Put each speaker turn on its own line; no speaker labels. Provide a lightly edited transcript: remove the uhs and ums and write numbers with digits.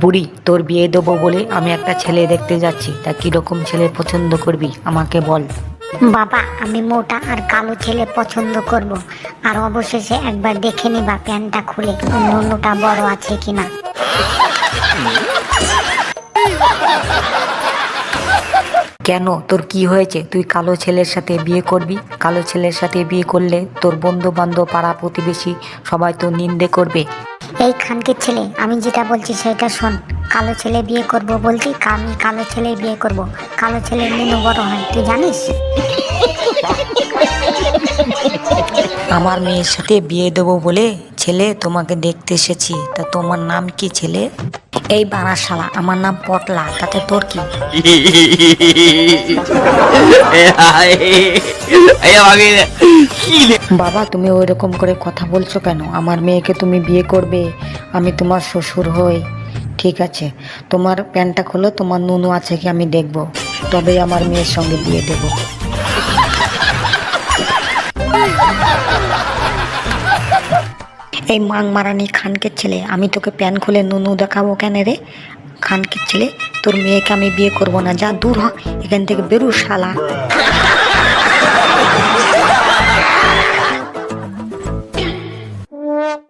বুড়ি, তোর বিয়ে দেবো বলে আমি একটা ছেলে দেখতে যাচ্ছি, তা কিরকম ছেলে পছন্দ করবি আমাকে বল।
বাবা, আমি মোটা আর কালো ছেলে পছন্দ করব। আর অবশেষে একবার দেখে নিবা প্যান্টটা খুলে নুনুটা বড় আছে কিনা।
কেন, তোর কি হয়েছে? তুই কালো ছেলের সাথে বিয়ে করবি? কালো ছেলের সাথে বিয়ে করলে তোর বন্ধু বান্ধব পাড়া প্রতিবেশী সবাই তো নিন্দে করবে।
এই খানকির ছেলে, আমি যেটা বলছি সেটা শোন। কালো ছেলে বিয়ে করব বলছি, আমি কালো ছেলে বিয়ে করব। কালো ছেলে নুনু বড় হয়, তুই জানিস?
আমার মেয়ের সাথে বিয়ে দেবো বলে ছেলে তোমাকে দেখতে এসেছি, তা তোমার নাম কি ছেলে? এই বারাশালা, আমার নাম পটলা, তাতে তোর কি? বাবা, তুমি ওই রকম করে কথা বলছো কেন? আমার মেয়েকে তুমি বিয়ে করবে, আমি তোমার শ্বশুর হই। ঠিক আছে, তোমার প্যান্টটা খোলো, তোমার নুনু আছে কি আমি দেখবো, তবে আমার মেয়ের সঙ্গে বিয়ে দেবো। এই মাং মারানি খানকের ছেলে, আমি তোকে প্যান খুলে নুনু দেখাবো কেন রে? খানকের ছেলে, তোর মেয়েকে আমি বিয়ে করবো না, যা দূর হ এখান থেকে, বেরু শালা।